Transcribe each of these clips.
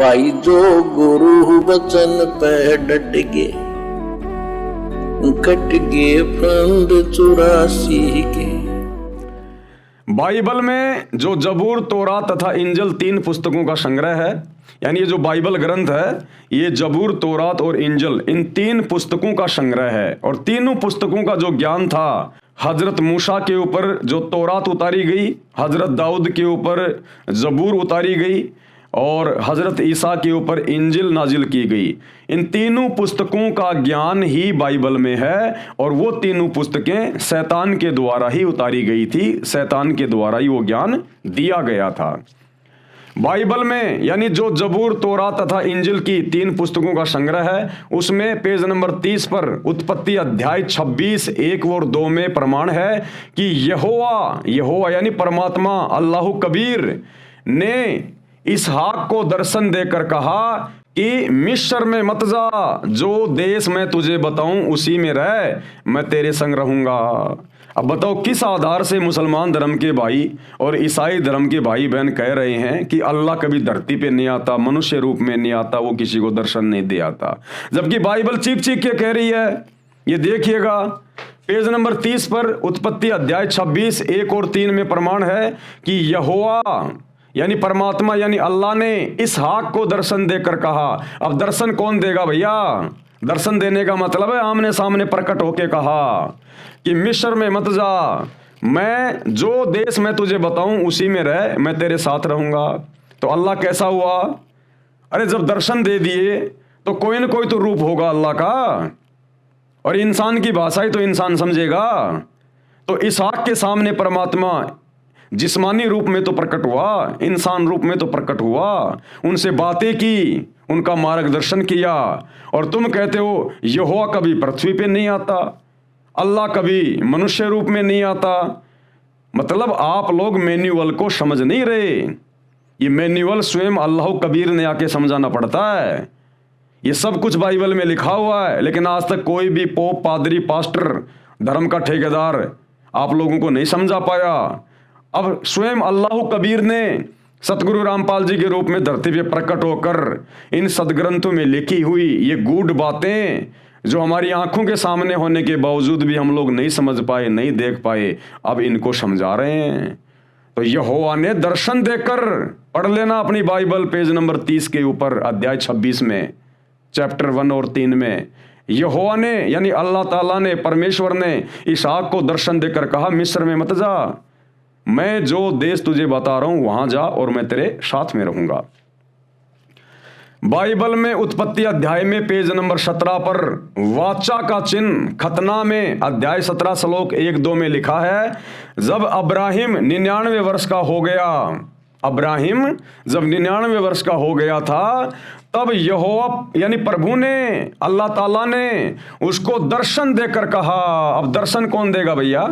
भाई जो गुरु वचन पे डट गए, कट गए फंद 84 के। बाइबल में जो जबूर, तोरा तथा इंजल 3 पुस्तकों का संग्रह है, यानी ये जो बाइबल ग्रंथ है ये जबूर, तोरात और इंजल इन 3 पुस्तकों का संग्रह है। और तीनों पुस्तकों का जो ज्ञान था, हजरत मूसा के ऊपर जो तोरात उतारी गई, हजरत दाऊद के ऊपर जबूर उतारी गई और हजरत ईसा के ऊपर इंजिल नाजिल की गई। इन तीनों पुस्तकों का ज्ञान ही बाइबल में है और वो तीनों पुस्तकें शैतान के द्वारा ही उतारी गई थी, शैतान के द्वारा ही वो ज्ञान दिया गया था। बाइबल में यानी जो जबूर, तोरा तथा इंजिल की 3 पुस्तकों का संग्रह है, उसमें पेज नंबर 30 पर उत्पत्ति अध्याय 26 1 और 2 में प्रमाण है कि यहोवा यानी परमात्मा अल्लाह कबीर ने इसहाक को दर्शन देकर कहा कि मिस्र में मत जा, जो देश मैं तुझे बताऊं उसी में रह, मैं तेरे संग रहूंगा। अब बताओ किस आधार से मुसलमान धर्म के भाई और ईसाई धर्म के भाई बहन कह रहे हैं कि अल्लाह कभी धरती पे नहीं आता, मनुष्य रूप में नहीं आता, वो किसी को दर्शन नहीं दे आता, जबकि बाइबल चीख चीख के कह रही है। ये देखिएगा पेज नंबर 30 पर उत्पत्ति अध्याय 26 1 और 3 में प्रमाण है कि यहोवा यानी परमात्मा यानी अल्लाह ने इसहाक को दर्शन देकर कहा। अब दर्शन कौन देगा भैया? दर्शन देने का मतलब है आमने सामने प्रकट होके कहा कि मिस्र में मत जा, मैं जो देश मैं तुझे बताऊं उसी में रह, मैं तेरे साथ रहूंगा। तो अल्लाह कैसा हुआ? अरे जब दर्शन दे दिए तो कोई ना कोई तो रूप होगा अल्लाह का, और इंसान की भाषा ही तो इंसान समझेगा। तो इसहाक के सामने परमात्मा जिस्मानी रूप में तो प्रकट हुआ, इंसान रूप में तो प्रकट हुआ, उनसे बातें की, उनका मार्गदर्शन किया। और तुम कहते हो यहोवा कभी पृथ्वी पे नहीं आता, अल्लाह कभी मनुष्य रूप में नहीं आता। मतलब आप लोग मैन्युअल को समझ नहीं रहे। ये मैन्युअल स्वयं अल्लाह कबीर ने आके समझाना पड़ता है। ये सब कुछ बाइबल में लिखा हुआ है, लेकिन आज तक कोई भी पोप, पादरी, पास्टर, धर्म का ठेकेदार आप लोगों को नहीं समझा पाया। अब स्वयं अल्लाह कबीर ने सतगुरु रामपाल जी के रूप में धरती पे प्रकट होकर इन सदग्रंथों में लिखी हुई ये गूढ़ बातें जो हमारी आंखों के सामने होने के बावजूद भी हम लोग नहीं समझ पाए, नहीं देख पाए, अब इनको समझा रहे हैं। तो यहोवा ने दर्शन देकर, पढ़ लेना अपनी बाइबल पेज नंबर 30 के ऊपर अध्याय 26 में चैप्टर 1 और 3 में, यहोवा ने यानी अल्लाह ताला ने, परमेश्वर ने इसहाक को दर्शन देकर कहा मिस्र में मत जा, मैं जो देश तुझे बता रहा हूं वहां जा और मैं तेरे साथ में रहूंगा। बाइबल में उत्पत्ति अध्याय में पेज नंबर 17 पर वाचा का चिन्ह खतना में अध्याय 17 श्लोक 1-2 में लिखा है, जब अब्राहिम 99 वर्ष का हो गया, अब्राहिम जब 99 वर्ष का हो गया था, तब यहोवा यानी प्रभु ने, अल्लाह ताला ने उसको दर्शन देकर कहा। अब दर्शन कौन देगा भैया?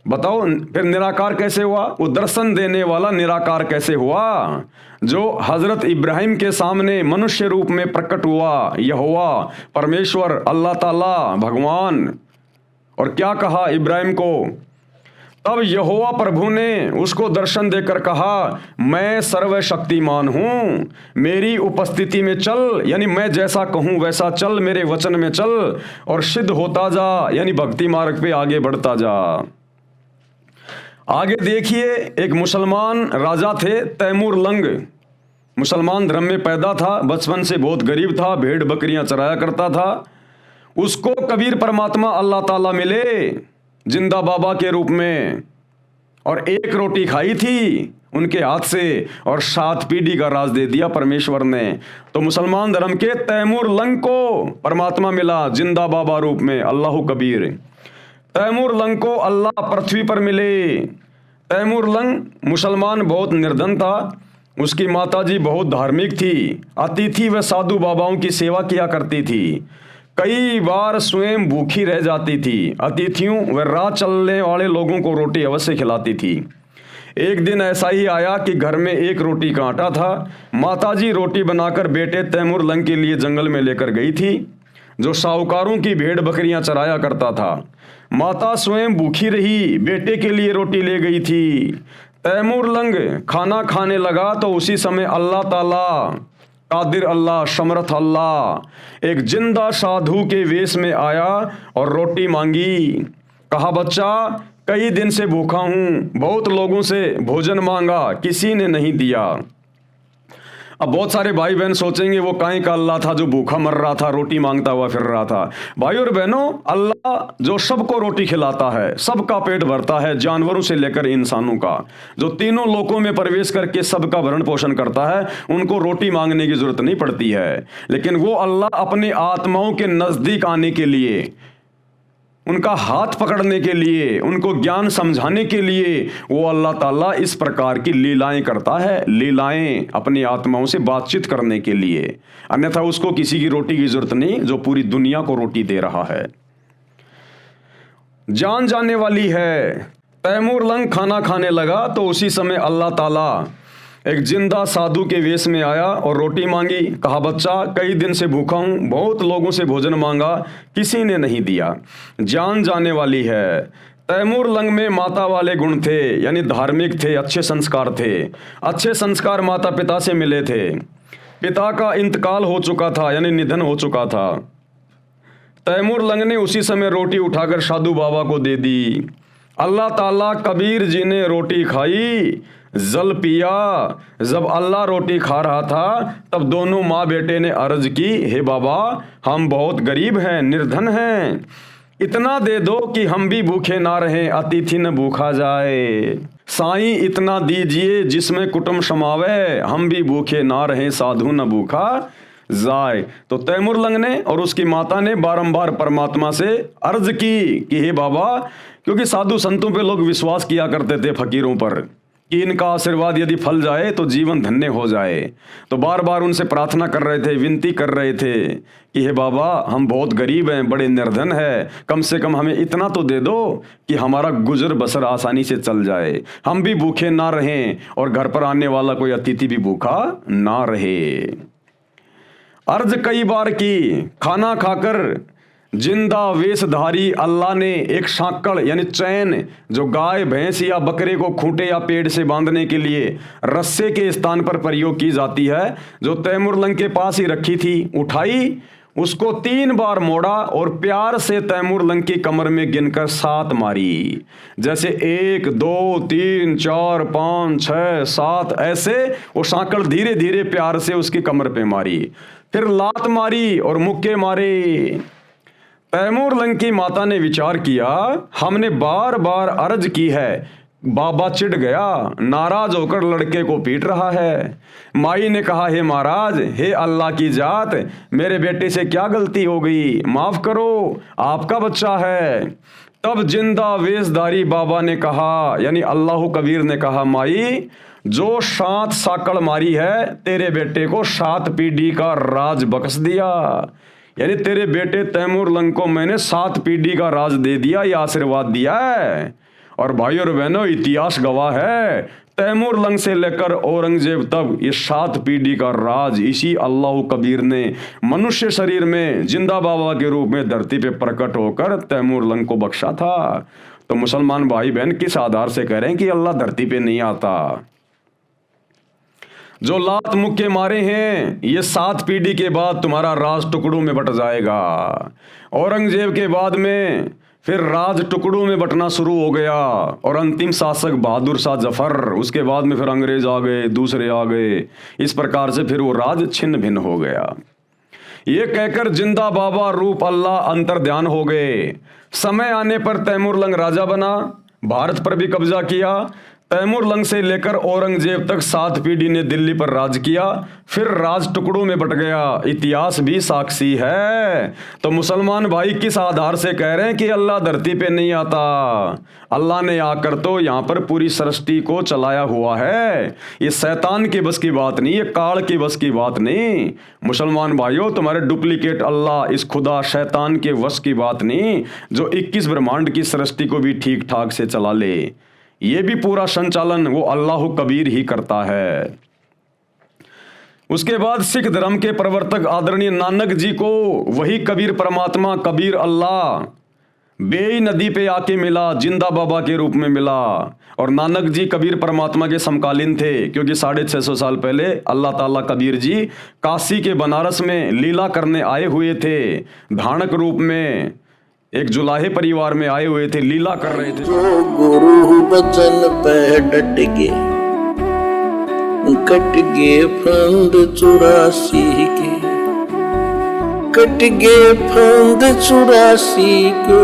बताओ फिर निराकार कैसे हुआ? वो दर्शन देने वाला निराकार कैसे हुआ? जो हजरत इब्राहिम के सामने मनुष्य रूप में प्रकट हुआ, यहोवा परमेश्वर अल्लाह ताला भगवान, और क्या कहा इब्राहिम को? तब यहोवा प्रभु ने उसको दर्शन देकर कहा, मैं सर्वशक्तिमान हूं, मेरी उपस्थिति में चल, यानी मैं जैसा कहूं वैसा चल, मेरे वचन में चल और सिद्ध होता जा, यानी भक्ति मार्ग पे आगे बढ़ता जा। आगे देखिए, एक मुसलमान राजा थे तैमूर लंग, मुसलमान धर्म में पैदा था, बचपन से बहुत गरीब था, भेड़ बकरियां चराया करता था। उसको कबीर परमात्मा अल्लाह ताला मिले जिंदा बाबा के रूप में, और एक रोटी खाई थी उनके हाथ से और 7 पीढ़ी का राज दे दिया परमेश्वर ने। तो मुसलमान धर्म के तैमूर लंग को परमात्मा मिला जिंदा बाबा रूप में, अल्लाह कबीर। तैमूर लंग को अल्लाह पृथ्वी पर मिले। तैमूर लंग मुसलमान बहुत निर्धन था, उसकी माताजी बहुत धार्मिक थी, अतिथि व साधु बाबाओं की सेवा किया करती थी, कई बार स्वयं भूखी रह जाती थी, अतिथियों व राह चलने वाले लोगों को रोटी अवश्य खिलाती थी। एक दिन ऐसा ही आया कि घर में एक रोटी का आटा था। माताजी रोटी बनाकर बेटे तैमूर लंग के लिए जंगल में लेकर गई थी, जो साहूकारों की भेड़ बकरियां चराया करता था। माता स्वयं भूखी रही, बेटे के लिए रोटी ले गई थी। तैमूर लंग खाना खाने लगा तो उसी समय अल्लाह ताला कादिर अल्लाह, समर्थ अल्लाह एक जिंदा साधु के वेश में आया और रोटी मांगी। कहा, बच्चा कई दिन से भूखा हूं, बहुत लोगों से भोजन मांगा, किसी ने नहीं दिया। अब बहुत सारे भाई बहन सोचेंगे वो काहे का अल्लाह था जो भूखा मर रहा था, रोटी मांगता हुआ फिर रहा था। भाई और बहनों, अल्लाह जो सबको रोटी खिलाता है, सबका पेट भरता है, जानवरों से लेकर इंसानों का, जो तीनों लोकों में प्रवेश करके सबका भरण पोषण करता है, उनको रोटी मांगने की जरूरत नहीं पड़ती है। लेकिन वो अल्लाह अपने आत्माओं के नजदीक आने के लिए, उनका हाथ पकड़ने के लिए, उनको ज्ञान समझाने के लिए वो अल्लाह ताला इस प्रकार की लीलाएं करता है। लीलाएं अपनी आत्माओं से बातचीत करने के लिए, अन्यथा उसको किसी की रोटी की जरूरत नहीं जो पूरी दुनिया को रोटी दे रहा है। जान जाने वाली है। तैमूर लंग खाना खाने लगा तो उसी समय अल्लाह ताला एक जिंदा साधु के वेश में आया और रोटी मांगी। कहा, बच्चा कई दिन से भूखा हूं, बहुत लोगों से भोजन मांगा, किसी ने नहीं दिया। जान जाने वाली है। तैमूर लंग में माता वाले गुण थे, यानी धार्मिक थे, अच्छे संस्कार थे। अच्छे संस्कार माता पिता से मिले थे। पिता का इंतकाल हो चुका था, यानी निधन हो चुका था। तैमूर लंग ने उसी समय रोटी उठाकर साधु बाबा को दे दी। अल्लाह ताला कबीर जी ने रोटी खाई, जल पिया। जब अल्लाह रोटी खा रहा था तब दोनों माँ बेटे ने अर्ज की, हे बाबा हम बहुत गरीब हैं, निर्धन हैं, इतना दे दो कि हम भी भूखे ना रहें, अतिथि न भूखा जाए। साईं इतना दीजिए जिसमें कुटुंब समावे, हम भी भूखे ना रहें, साधु न भूखा जाए। तो तैमूर लंग ने और उसकी माता ने बारंबार परमात्मा से अर्ज की कि हे बाबा, क्योंकि साधु संतों पे लोग विश्वास किया करते थे, फकीरों पर, कि इनका आशीर्वाद यदि फल जाए तो जीवन धन्य हो जाए। तो बार बार उनसे प्रार्थना कर रहे थे, विनती कर रहे थे कि हे बाबा हम बहुत गरीब हैं, बड़े निर्धन हैं, कम से कम हमें इतना तो दे दो कि हमारा गुजर बसर आसानी से चल जाए, हम भी भूखे ना रहें और घर पर आने वाला कोई अतिथि भी भूखा ना रहे। अर्ज कई बार की। खाना खाकर जिंदा वेशधारी अल्लाह ने एक सांकड़ यानी चैन, जो गाय भैंस या बकरे को खूंटे या पेड़ से बांधने के लिए रस्से के स्थान पर प्रयोग की जाती है, जो तैमूर लंग के पास ही रखी थी, उठाई, उसको 3 बार मोड़ा और प्यार से तैमूर लंग की कमर में गिनकर 7 मारी। जैसे 1 2 3 4 5 6 7 ऐसे वो सांकड़ धीरे धीरे प्यार से उसकी कमर पे मारी। फिर लात मारी और मुक्के मारे। तैमूर लंग की माता ने विचार किया, हमने बार बार अर्ज की है, बाबा चिढ़ गया, नाराज होकर लड़के को पीट रहा है। माई ने कहा, हे महाराज, हे अल्लाह की जात, मेरे बेटे से क्या गलती हो गई, माफ करो, आपका बच्चा है। तब जिंदा वेशधारी बाबा ने कहा, यानी अल्लाह कबीर ने कहा, माई जो 7 साकड़ मारी है, तेरे बेटे को 7 पीढ़ी का राज बख्श दिया, यानी तेरे बेटे तैमूर लंग को मैंने 7 पीढ़ी का राज दे दिया, यह आशीर्वाद दिया है। और भाई और बहनों, इतिहास गवाह है, तैमूर लंग से लेकर औरंगजेब तक ये 7 पीढ़ी का राज इसी अल्लाह कबीर ने मनुष्य शरीर में जिंदा बाबा के रूप में धरती पे प्रकट होकर तैमूर लंग को बख्शा था। तो मुसलमान भाई बहन किस आधार से कह रहे हैं कि अल्लाह धरती पे नहीं आता? जो लात मुक्के मारे हैं, ये 7 पीढ़ी के बाद तुम्हारा राज टुकड़ों में बट जाएगा। औरंगजेब के बाद में फिर राज टुकड़ों में बटना शुरू हो गया और अंतिम शासक बहादुर शाह जफर, उसके बाद में फिर अंग्रेज आ गए, दूसरे आ गए, इस प्रकार से फिर वो राज छिन्न भिन्न हो गया। ये कहकर जिंदा बाबा रूप अल्लाह अंतर ध्यान हो गए। समय आने पर तैमूर लंग राजा बना, भारत पर भी कब्जा किया। तैमूर लंग से लेकर औरंगजेब तक 7 पीढ़ी ने दिल्ली पर राज किया, फिर राज टुकड़ों में बट गया। इतिहास भी साक्षी है। तो मुसलमान भाई किस आधार से कह रहे हैं कि अल्लाह धरती पे नहीं आता? अल्लाह ने आकर तो यहाँ पर पूरी सृष्टि को चलाया हुआ है। ये शैतान के बस की बात नहीं, ये काल की बस की बात नहीं। मुसलमान भाइयों, तुम्हारे डुप्लीकेट अल्लाह, इस खुदा शैतान के वश की बात नहीं, जो 21 ब्रह्मांड की सृष्टि को भी ठीक ठाक से चला ले। ये भी पूरा संचालन वो अल्लाह कबीर ही करता है। उसके बाद सिख धर्म के प्रवर्तक आदरणीय नानक जी को वही कबीर परमात्मा, कबीर अल्लाह बेई नदी पे आके मिला, जिंदा बाबा के रूप में मिला। और नानक जी कबीर परमात्मा के समकालीन थे, क्योंकि 650 साल पहले अल्लाह ताला कबीर जी काशी के बनारस में लीला करने आए हुए थे। भाणक रूप में एक जुलाहे परिवार में आए हुए थे, लीला कर रहे थे। जो गुरु बचन पे डट गए, कट गए फंद 84 के, कट गए फंद 84 के,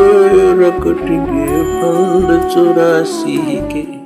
कट गए फंद 84 के।